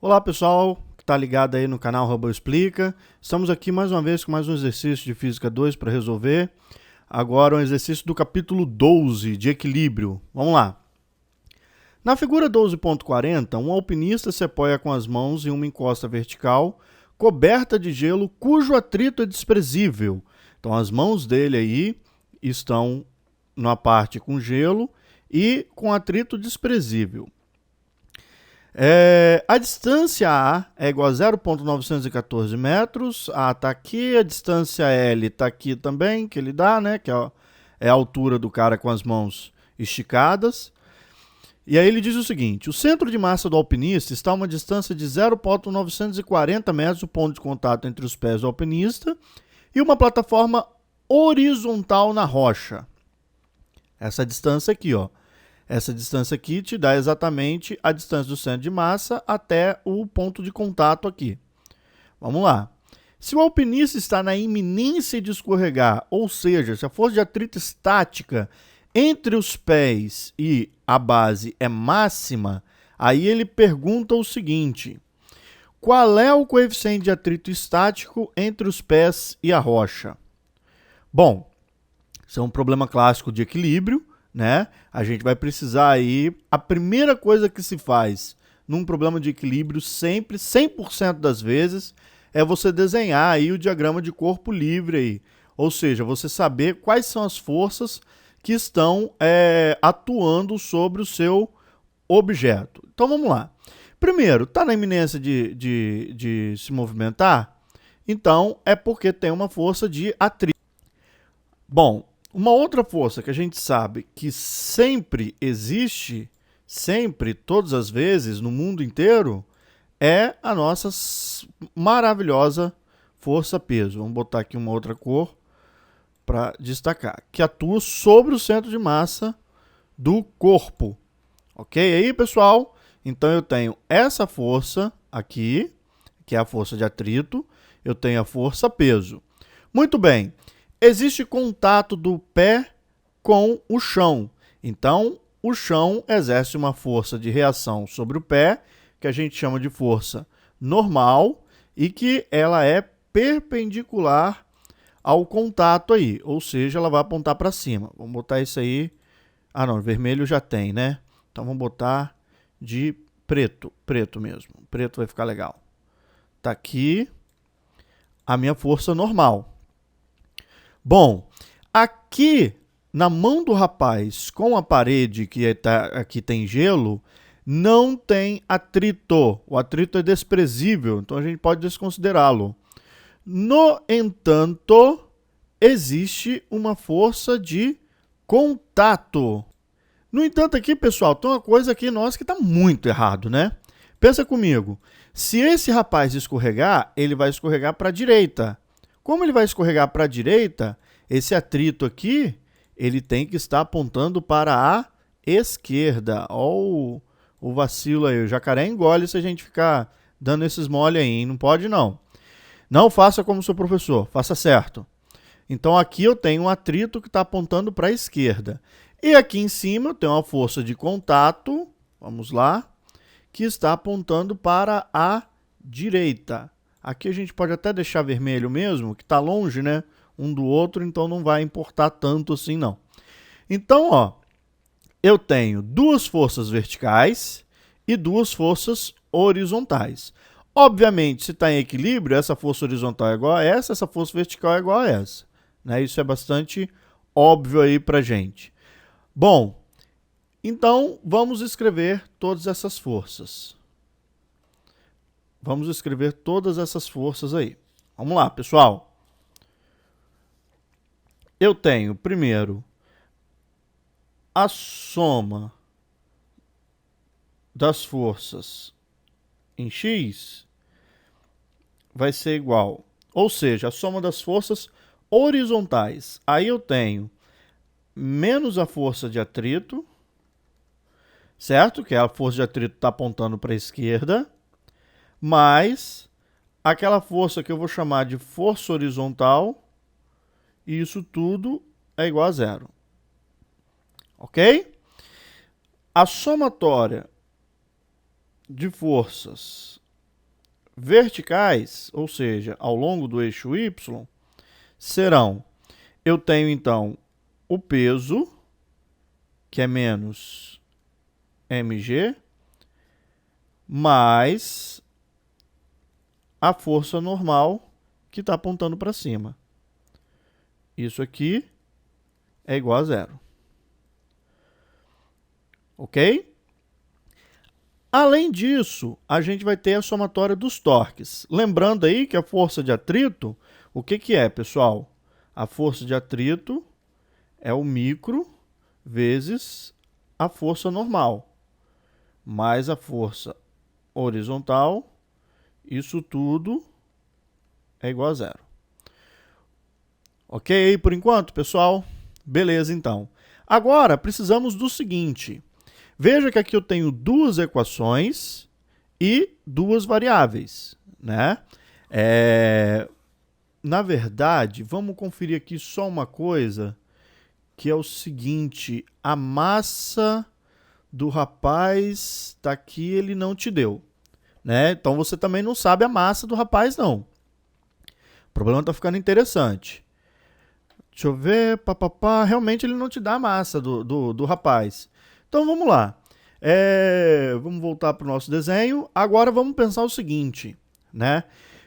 Olá pessoal, que está ligado aí no canal Robô Explica. Estamos aqui mais uma vez com mais um exercício de Física 2 para resolver. Agora um exercício do capítulo 12, de equilíbrio. Vamos lá. Na figura 12.40, um alpinista se apoia com as mãos em uma encosta vertical coberta de gelo cujo atrito é desprezível. Então as mãos dele aí estão na parte com gelo e com atrito desprezível. A distância A é igual a 0,914 metros, A está aqui, a distância L está aqui também, que ele dá, né, que é a altura do cara com as mãos esticadas. E aí ele diz o seguinte: o centro de massa do alpinista está a uma distância de 0,940 metros do ponto de contato entre os pés do alpinista e uma plataforma horizontal na rocha. Essa distância aqui, ó. Essa distância aqui te dá exatamente a distância do centro de massa até o ponto de contato aqui. Vamos lá. Se o alpinista está na iminência de escorregar, ou seja, se a força de atrito estática entre os pés e a base é máxima, aí ele pergunta o seguinte: qual é o coeficiente de atrito estático entre os pés e a rocha? Bom, isso é um problema clássico de equilíbrio, né? A gente vai precisar aí, a primeira coisa que se faz num problema de equilíbrio sempre, 100% das vezes, é você desenhar aí o diagrama de corpo livre aí. Ou seja, você saber quais são as forças que estão atuando sobre o seu objeto. Então vamos lá. Primeiro, está na iminência de se movimentar? Então é porque tem uma força de atrito. Bom, uma outra força que a gente sabe que sempre existe, sempre, todas as vezes, no mundo inteiro, é a nossa maravilhosa força-peso. Vamos botar aqui uma outra cor para destacar, que atua sobre o centro de massa do corpo. Ok? Aí, pessoal, então eu tenho essa força aqui, que é a força de atrito, eu tenho a força-peso. Muito bem. Existe contato do pé com o chão. Então, o chão exerce uma força de reação sobre o pé, que a gente chama de força normal, e que ela é perpendicular ao contato aí, ou seja, ela vai apontar para cima. Vamos botar isso aí. Ah, não, vermelho já tem, né? Então, vamos botar de preto, preto mesmo. Preto vai ficar legal. Tá aqui a minha força normal. Bom, aqui na mão do rapaz com a parede que aqui tem gelo, não tem atrito. O atrito é desprezível, então a gente pode desconsiderá-lo. No entanto, existe uma força de contato. No entanto, aqui, pessoal, tem uma coisa aqui nossa que está muito errado, né? Pensa comigo. Se esse rapaz escorregar, ele vai escorregar para a direita. Como ele vai escorregar para a direita, esse atrito aqui, ele tem que estar apontando para a esquerda. Olha o vacilo aí. O jacaré engole se a gente ficar dando esses mole aí, hein? Não pode, não. Não faça como seu professor, faça certo. Então, aqui eu tenho um atrito que está apontando para a esquerda. E aqui em cima eu tenho uma força de contato, vamos lá, que está apontando para a direita. Aqui a gente pode até deixar vermelho mesmo, que está longe, né, um do outro, então não vai importar tanto assim, não. Então, ó, eu tenho duas forças verticais e duas forças horizontais. Obviamente, se está em equilíbrio, essa força horizontal é igual a essa força vertical é igual a essa. Né? Isso é bastante óbvio aí para gente. Bom, então vamos escrever todas essas forças. Vamos escrever todas essas forças aí. Vamos lá, pessoal. Eu tenho, primeiro, a soma das forças em x vai ser igual, ou seja, a soma das forças horizontais. Aí eu tenho menos a força de atrito, certo? Que a força de atrito está apontando para a esquerda, mais aquela força que eu vou chamar de força horizontal, e isso tudo é igual a zero. Ok? A somatória de forças verticais, ou seja, ao longo do eixo Y, serão, eu tenho então o peso, que é menos mg, mais a força normal que está apontando para cima. Isso aqui é igual a zero. Ok? Além disso, a gente vai ter a somatória dos torques. Lembrando aí que a força de atrito, o que é, pessoal? A força de atrito é o micro vezes a força normal, mais a força horizontal, isso tudo é igual a zero. Ok por enquanto, pessoal? Beleza, então. Agora, precisamos do seguinte. Veja que aqui eu tenho duas equações e duas variáveis, né? Na verdade, vamos conferir aqui só uma coisa, que é o seguinte, a massa do rapaz tá aqui, ele não te deu, né? Então você também não sabe a massa do rapaz, não. O problema tá ficando interessante. Deixa eu ver, papapá, realmente ele não te dá a massa do rapaz. Então vamos lá. Vamos voltar para o nosso desenho. Agora vamos pensar o seguinte, né?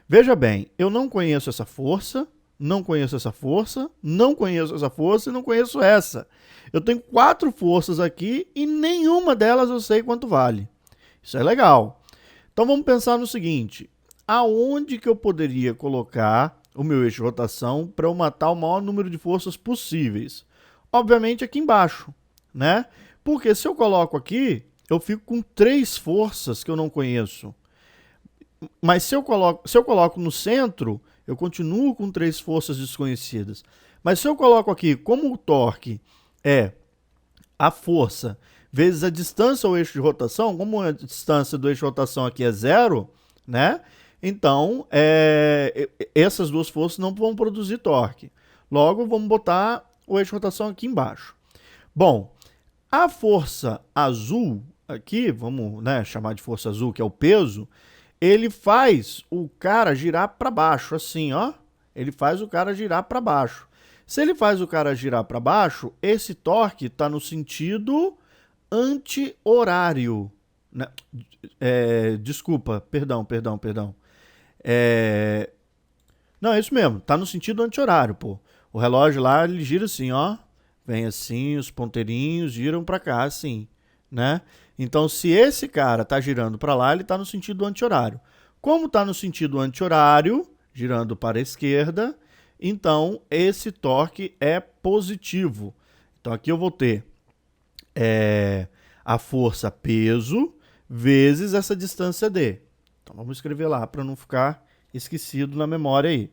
Veja bem, eu não conheço essa força, não conheço essa força, não conheço essa força e não conheço essa. Eu tenho 4 forças aqui e nenhuma delas eu sei quanto vale. Isso é legal. Então vamos pensar no seguinte, aonde que eu poderia colocar o meu eixo de rotação para eu matar o maior número de forças possíveis? Obviamente aqui embaixo, né? Porque se eu coloco aqui, eu fico com 3 forças que eu não conheço. Mas se eu coloco no centro, eu continuo com 3 forças desconhecidas. Mas se eu coloco aqui, como o torque é a força vezes a distância ao eixo de rotação, como a distância do eixo de rotação aqui é zero, né? Então, essas duas forças não vão produzir torque. Logo, vamos botar o eixo de rotação aqui embaixo. Bom, a força azul aqui, vamos, né, chamar de força azul, que é o peso, ele faz o cara girar para baixo, assim, ó. Ele faz o cara girar para baixo. Se ele faz o cara girar para baixo, esse torque está no sentido anti-horário. Né? Desculpa, perdão. Não, é isso mesmo, está no sentido anti-horário, pô. O relógio lá, ele gira assim, ó. Vem assim, os ponteirinhos giram para cá, assim, né? Então, se esse cara está girando para lá, ele está no sentido anti-horário. Como está no sentido anti-horário, girando para a esquerda, então esse torque é positivo. Então, aqui eu vou ter a força peso vezes essa distância d. Então, vamos escrever lá para não ficar esquecido na memória aí.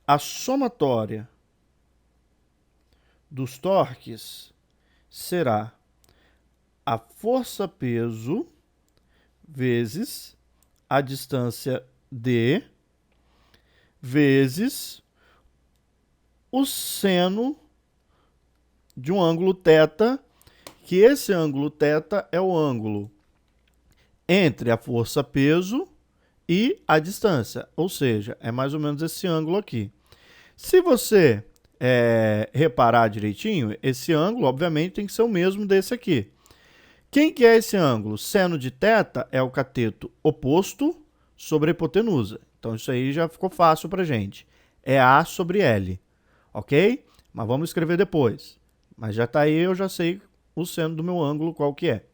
A somatória dos torques será a força-peso vezes a distância d vezes o seno de um ângulo θ, que esse ângulo θ é o ângulo entre a força-peso e a distância, ou seja, é mais ou menos esse ângulo aqui. Se você reparar direitinho, esse ângulo, obviamente, tem que ser o mesmo desse aqui. Quem que é esse ângulo? Seno de θ é o cateto oposto sobre a hipotenusa. Então, isso aí já ficou fácil para a gente. É A sobre L, ok? Mas vamos escrever depois. Mas já está aí, eu já sei o seno do meu ângulo qual que é.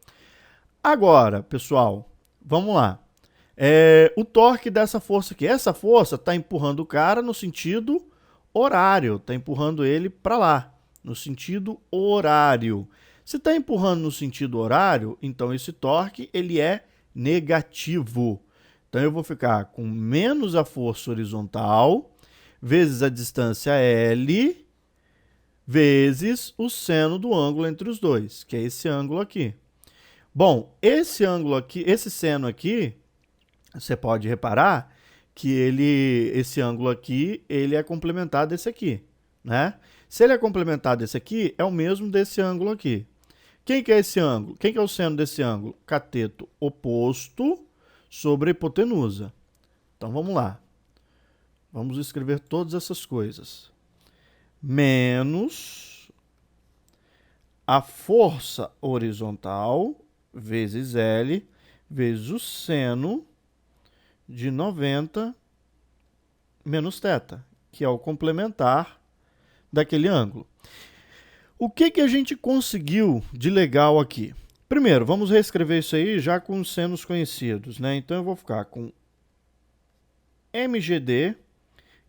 Agora, pessoal, vamos lá. O torque dessa força aqui. Essa força está empurrando o cara no sentido horário, está empurrando ele para lá, no sentido horário. Se está empurrando no sentido horário, então esse torque ele é negativo. Então eu vou ficar com menos a força horizontal, vezes a distância L, vezes o seno do ângulo entre os dois, que é esse ângulo aqui. Bom, esse ângulo aqui, esse seno aqui, você pode reparar que esse ângulo aqui, ele é complementar desse aqui, né? Se ele é complementar desse aqui, é o mesmo desse ângulo aqui. Quem que é esse ângulo? Quem que é o seno desse ângulo? Cateto oposto sobre a hipotenusa. Então vamos lá. Vamos escrever todas essas coisas. Menos a força horizontal vezes L vezes o seno de 90 menos θ, que é o complementar daquele ângulo. O que a gente conseguiu de legal aqui? Primeiro, vamos reescrever isso aí já com os senos conhecidos, né? Então eu vou ficar com MGD,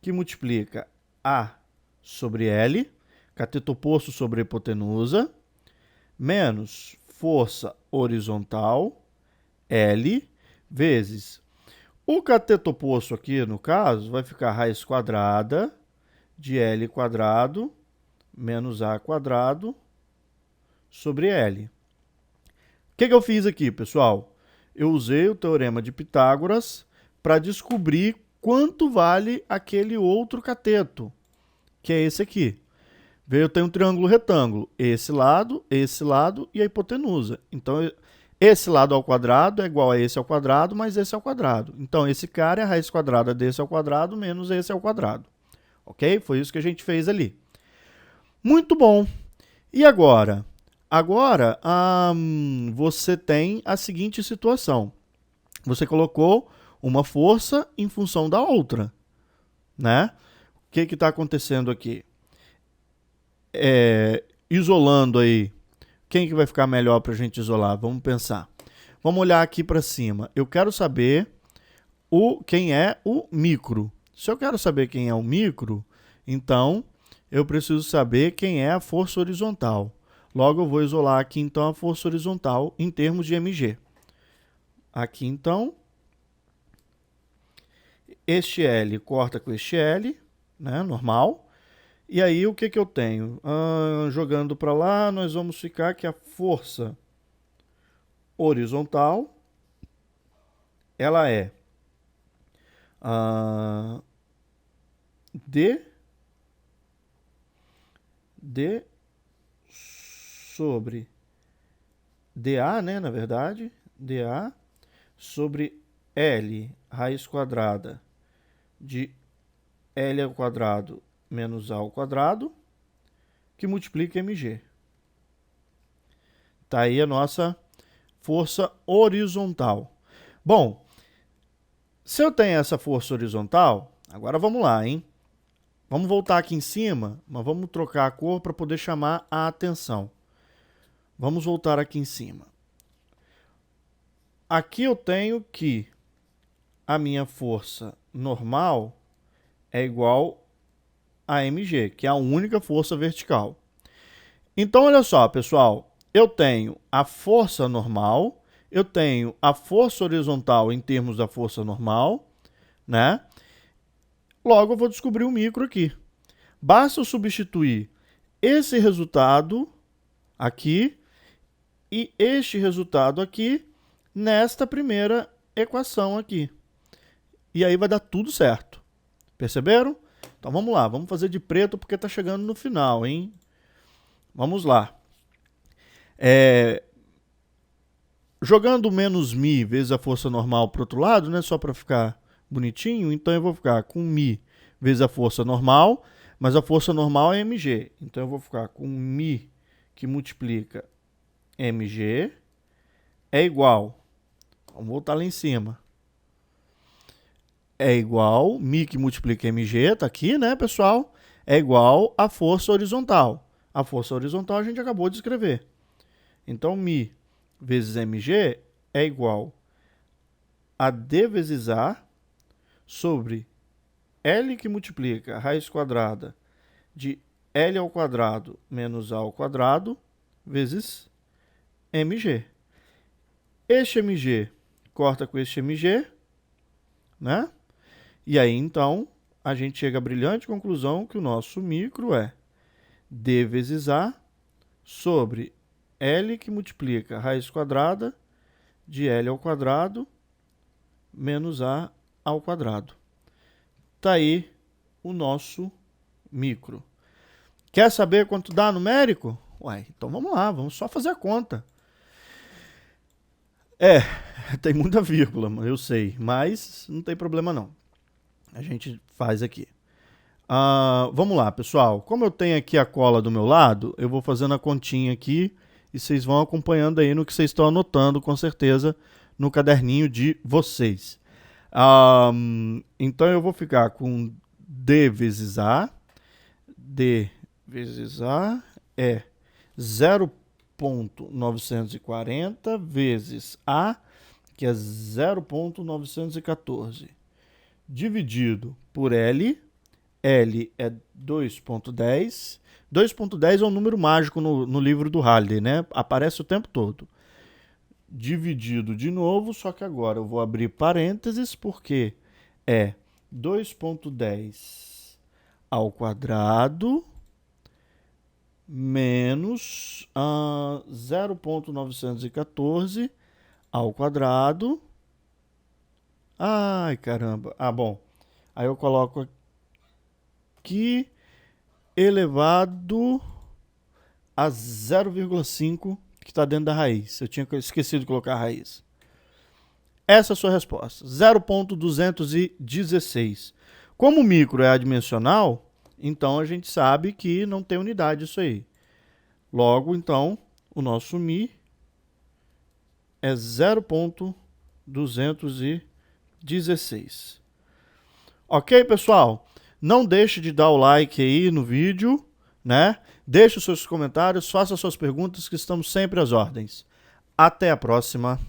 que multiplica A sobre L, cateto oposto sobre hipotenusa, menos força horizontal, L, vezes o cateto oposto aqui, no caso, vai ficar raiz quadrada de L quadrado menos A quadrado sobre L. O que eu fiz aqui, pessoal? Eu usei o teorema de Pitágoras para descobrir quanto vale aquele outro cateto, que é esse aqui. Eu tenho um triângulo retângulo, esse lado e a hipotenusa. Então, esse lado ao quadrado é igual a esse ao quadrado, mais esse ao quadrado. Então, esse cara é a raiz quadrada desse ao quadrado menos esse ao quadrado. Ok? Foi isso que a gente fez ali. Muito bom. E agora? Agora, você tem a seguinte situação. Você colocou uma força em função da outra, né? O que está acontecendo aqui? Isolando aí, quem que vai ficar melhor para a gente isolar? Vamos pensar. Vamos olhar aqui para cima. Eu quero saber quem é o micro. Se eu quero saber quem é o micro, então eu preciso saber quem é a força horizontal. Logo, eu vou isolar aqui, então, a força horizontal em termos de mg. Aqui, então, este L corta com este L, né, normal. E aí, o que eu tenho? Jogando para lá, nós vamos ficar que a força horizontal, ela é D sobre dA, né, na verdade, dA sobre L raiz quadrada de L ao quadrado menos A ao quadrado, que multiplica mg. Tá aí a nossa força horizontal. Bom, se eu tenho essa força horizontal, agora vamos lá, hein? Vamos voltar aqui em cima, mas vamos trocar a cor para poder chamar a atenção. Vamos voltar aqui em cima. Aqui eu tenho que a minha força normal é igual a mg, que é a única força vertical. Então, olha só, pessoal, eu tenho a força normal, eu tenho a força horizontal em termos da força normal, né? Logo, eu vou descobrir o micro aqui. Basta eu substituir esse resultado aqui e este resultado aqui nesta primeira equação aqui. E aí vai dar tudo certo. Perceberam? Então vamos lá, vamos fazer de preto porque está chegando no final, hein? Vamos lá. Jogando menos μ vezes a força normal para o outro lado, né, só para ficar bonitinho, então eu vou ficar com μ vezes a força normal, mas a força normal é mg. Então eu vou ficar com μ que multiplica mg é igual, vamos voltar lá em cima, é igual, μ que multiplica mg, tá aqui, né, pessoal? É igual a força horizontal. A força horizontal a gente acabou de escrever. Então, μ vezes mg é igual a d vezes a sobre L que multiplica a raiz quadrada de L ao quadrado menos A ao quadrado vezes mg. Este mg corta com este mg, né? E aí, então, a gente chega à brilhante conclusão que o nosso micro é d vezes a sobre L que multiplica a raiz quadrada de L ao quadrado menos A ao quadrado. Está aí o nosso micro. Quer saber quanto dá numérico? Ué, então vamos lá, vamos só fazer a conta. Tem muita vírgula, eu sei, mas não tem problema não. A gente faz aqui. Vamos lá, pessoal. Como eu tenho aqui a cola do meu lado, eu vou fazendo a continha aqui e vocês vão acompanhando aí no que vocês estão anotando, com certeza, no caderninho de vocês. Então eu vou ficar com D vezes A. D vezes A é 0,940 vezes A, que é 0,914, dividido por L. L é 2,10. 2,10 é um número mágico no livro do Halliday, né? Aparece o tempo todo. Dividido de novo, só que agora eu vou abrir parênteses, porque é 2,10 ao quadrado menos 0,914 ao quadrado. Ai, caramba. Bom. Aí eu coloco aqui elevado a 0,5 que está dentro da raiz. Eu tinha esquecido de colocar a raiz. Essa é a sua resposta. 0,216. Como o micro é adimensional, então a gente sabe que não tem unidade isso aí. Logo, então, o nosso Mi é 0,216. Ok, pessoal? Não deixe de dar o like aí no vídeo, né? Deixe os seus comentários, faça suas perguntas, que estamos sempre às ordens. Até a próxima.